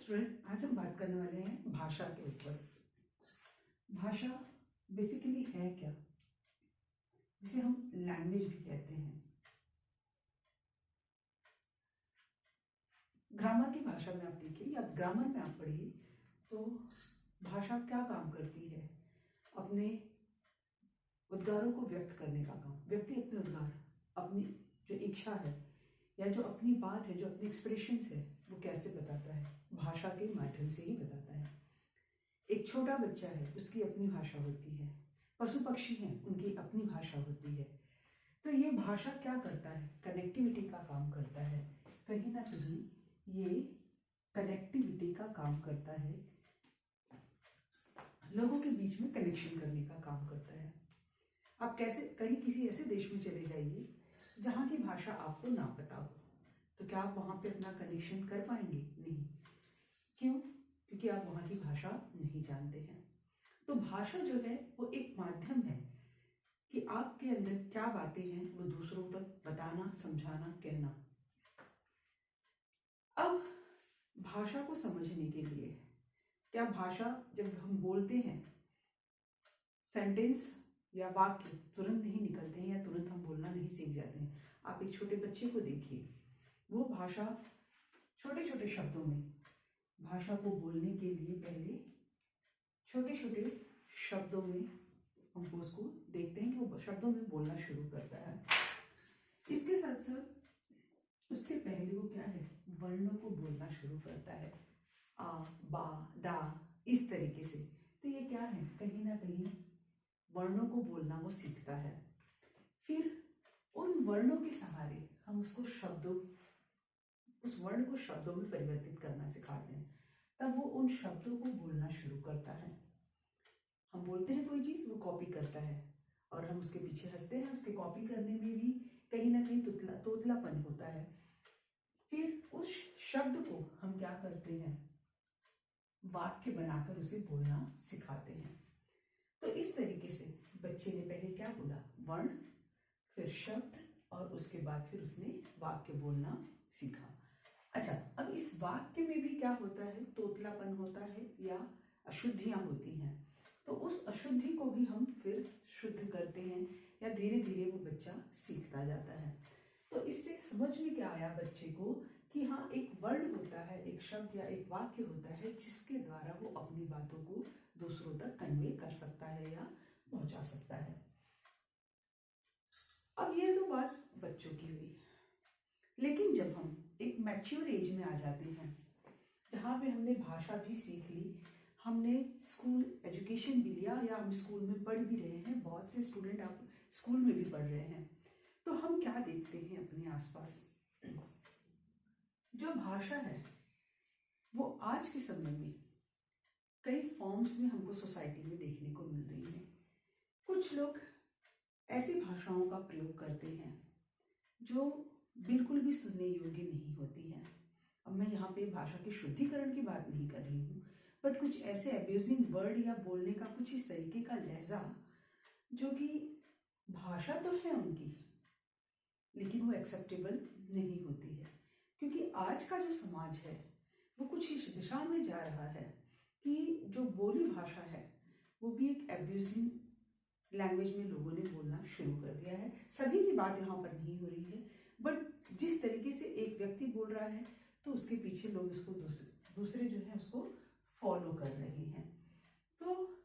Student, आज हम बात करने वाले हैं भाषा के ऊपर। भाषा बेसिकली है क्या, जिसे हम लैंग्वेज भी कहते हैं। ग्रामर की भाषा में आप देखिए या ग्रामर में आप पढ़िए तो भाषा क्या काम करती है, अपने उद्गारों को व्यक्त करने का काम। व्यक्ति अपने उद्गार, अपनी जो इच्छा है या जो अपनी बात है, जो अपनी एक्सप्रेशंस है, वो कैसे बताता है? भाषा के माध्यम से ही बताता है। एक छोटा बच्चा है, उसकी अपनी भाषा होती है। पशु पक्षी हैं, उनकी अपनी भाषा होती है। तो ये भाषा क्या करता है? कनेक्टिविटी का काम करता है। कहीं ना कहीं ये कनेक्टिविटी का काम करता है, लोगों के बीच में कनेक्शन करने का काम करता है। आप कैसे कहीं किसी ऐसे देश में चले जाइए जहाँ की भाषा आपको ना पता हो, तो क्या आप वहाँ पे अपना कनेक्शन कर पाएंगे? नहीं। क्यों? क्योंकि आप वहाँ की भाषा नहीं जानते हैं। तो भाषा जो है वो एक माध्यम है कि आपके अंदर क्या बातें हैं वो दूसरों तक बताना, समझाना, कहना। अब भाषा को समझने के लिए क्या भाषा, जब हम बोलते हैं, सेंटेंस या वाक्य तुरंत नहीं निकलते हैं या तुरंत हम बोलना नहीं सीख जाते हैं। आप एक छोटे बच्चे को देखिए, वो भाषा छोटे छोटे शब्दों में भाषा को बोलने के लिए पहले छोटे छोटे शब्दों में हमको उसको देखते हैं कि वो शब्दों में बोलना शुरू करता है। इसके साथ साथ उसके पहले वो क्या है, वर्णों को बोलना शुरू करता है। आ, बा, दा, इस तरीके से। तो ये क्या है, कहीं ना कहीं वर्णों को बोलना वो सीखता है। फिर उन वर्णों के सहारे हम उसको उस वर्ण को शब्दों में परिवर्तित करना सिखाते हैं। तब वो उन शब्दों को बोलना शुरू करता है। हम बोलते हैं कोई चीज, वो कॉपी करता है और हम उसके पीछे हंसते हैं। उसके कॉपी करने में भी कहीं ना कहीं तोतलापन होता है। फिर उस शब्द को हम क्या करते हैं, वाक्य बनाकर उसे बोलना सिखाते हैं। तो इस तरीके से बच्चे ने पहले क्या बोला, वर्ण, फिर शब्द, और उसके बाद फिर उसने वाक्य बोलना सीखा। अच्छा, अब इस वाक्य में भी क्या होता है, तोतलापन होता है या अशुद्धियां होती हैं। तो उस अशुद्धि को भी हम फिर शुद्ध करते हैं या धीरे धीरे वो बच्चा सीखता जाता है। तो इससे समझ में क्या आया बच्चे को कि हाँ, एक वर्ण होता है, एक शब्द या एक वाक्य होता है जिसके द्वारा वो अपनी बातों को दूसरों तक कन्वे कर सकता है या पहुंचा सकता है। अब ये तो बात बच्चों की हुई, लेकिन जब हम एक मैच्योर एज में आ जाते हैं, जहाँ पे हमने भाषा भी सीख ली, हमने स्कूल एजुकेशन भी लिया या हम स्कूल में पढ़ भी रहे हैं, बहुत से स्टूडेंट आप स्कूल में भी पढ़ रहे हैं, तो हम क्या देखते हैं अपने आसपास, जो भाषा है वो आज के समय में कई फॉर्म्स में हमको सोसाइटी में देखने को मिल रही है। कुछ लोग ऐसी भाषाओं का प्रयोग करते हैं जो बिल्कुल भी सुनने योग्य नहीं होती है। अब मैं यहाँ पे भाषा के शुद्धिकरण की बात नहीं कर रही हूँ, बट कुछ ऐसे अब्यूजिंग वर्ड या बोलने का कुछ इस तरीके का लहजा जो कि भाषा तो है उनकी, लेकिन वो एक्सेप्टेबल नहीं होती है। क्योंकि आज का जो समाज है वो कुछ इस दिशा में जा रहा है कि जो बोली भाषा है वो भी एक अब्यूजिंग लैंग्वेज में लोगों ने बोलना शुरू कर दिया है। सभी की बात यहाँ पर नहीं हो रही है, बट जिस तरीके से एक व्यक्ति बोल रहा है तो उसके पीछे लोग उसको दूसरे जो है उसको फॉलो कर रहे हैं। तो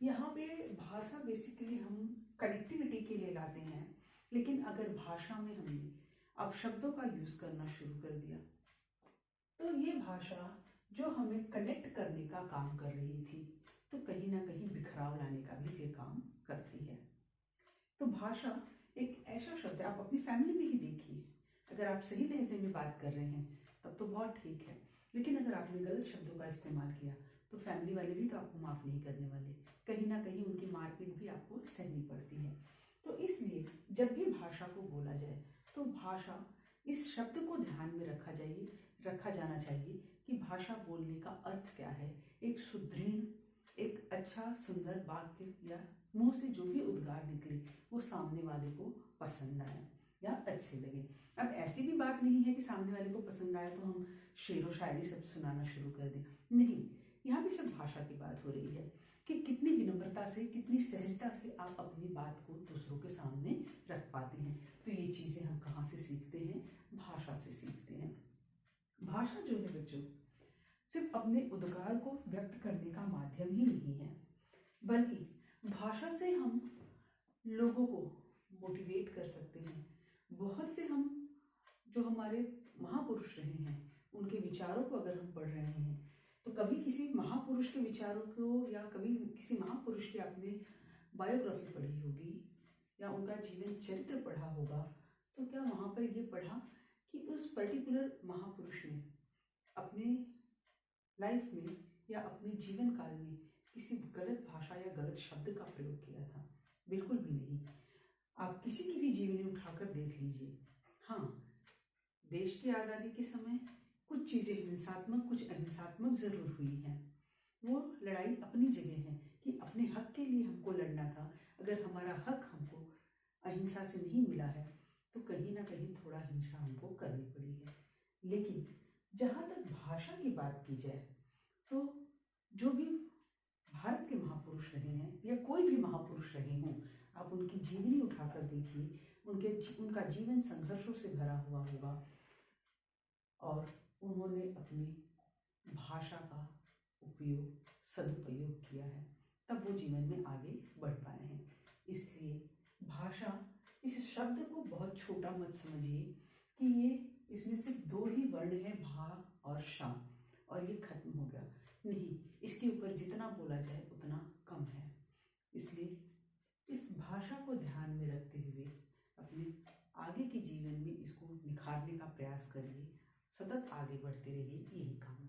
यहाँ पे भाषा बेसिकली हम कनेक्टिविटी के लिए लाते हैं, लेकिन अगर भाषा में हमने अब शब्दों का यूज करना शुरू कर दिया तो ये भाषा जो हमें कनेक्ट करने का काम कर रही थी, तो कहीं ना कहीं बिखराव लाने का भी ये काम करती है। तो भाषा एक ऐसा शब्द है, आप अपनी फैमिली में ही देखिए, अगर आप सही लहजे में बात कर रहे हैं तब तो बहुत ठीक है, लेकिन अगर आपने गलत शब्दों का इस्तेमाल किया तो फैमिली वाले भी तो आपको माफ नहीं करने वाले, कहीं ना कहीं उनकी मारपीट भी आपको सहनी पड़ती है। तो इसलिए जब भी भाषा को बोला जाए तो भाषा, इस शब्द को ध्यान में रखा जाना चाहिए कि भाषा बोलने का अर्थ क्या है। एक सुदृढ़, एक अच्छा सुंदर वाक्य या मुंह से जो भी उद्गार निकले वो सामने वाले को पसंद आए। या अच्छे लगे। अब ऐसी भी बात नहीं है कि सामने वाले को पसंद आए तो हम शेर व शायरी सब सुनाना शुरू कर दें, नहीं। यहाँ भी सब भाषा की बात हो रही है कि कितनी विनम्रता से, कितनी सहजता से आप अपनी बात को दूसरों के सामने रख पाते हैं। तो ये चीज़ें हम कहाँ से सीखते हैं? भाषा से सीखते हैं। भाषा जो है बच्चों, सिर्फ अपने उद्गार को व्यक्त करने का माध्यम ही नहीं है, बल्कि भाषा से हम लोगों को मोटिवेट कर सकते हैं। बहुत से हम जो हमारे महापुरुष रहे हैं, उनके विचारों को अगर हम पढ़ रहे हैं, तो कभी किसी महापुरुष के विचारों को या कभी किसी महापुरुष की आपने बायोग्राफी पढ़ी होगी या उनका जीवन चरित्र पढ़ा होगा, तो क्या वहाँ पर ये पढ़ा कि उस पर्टिकुलर महापुरुष ने अपने लाइफ में या अपने जीवन काल में किसी गलत भाषा या गलत शब्द का प्रयोग किया था? बिल्कुल भी नहीं। आप किसी की भी जीवनी उठाकर देख लीजिए। हाँ, देश की आज़ादी के समय कुछ चीज़ें हिंसात्मक, कुछ अहिंसात्मक ज़रूर हुई हैं। वो लड़ाई अपनी जगह है कि अपने हक के लिए हमको लड़ना था। अगर हमारा हक हमको अहिंसा से नहीं मिला है तो कहीं ना कहीं थोड़ा हिंसा हमको करनी पड़ी है। लेकिन जहाँ तक भाषा की बात की जाए, तो जो भी भारत के महापुरुष रहे हैं या कोई भी महापुरुष रहे हों, आप उनकी जीवनी उठाकर देखिए, उनका जीवन संघर्षों से भरा हुआ होगा और उन्होंने अपनी भाषा का उपयोग, सदुपयोग किया है, तब वो जीवन में आगे बढ़ पाए हैं। इसलिए भाषा, इस शब्द को बहुत छोटा मत समझिए कि ये इसमें सिर्फ 2 ही वर्ण है, भा और शा, और ये खत्म हो गया। नहीं, इसके ऊपर जितना बोला जाए उतना कम है। इसलिए इस भाषा को ध्यान में रखते हुए अपने आगे के जीवन में इसको निखारने का प्रयास करिए, सतत आगे बढ़ते रहिए, यही काम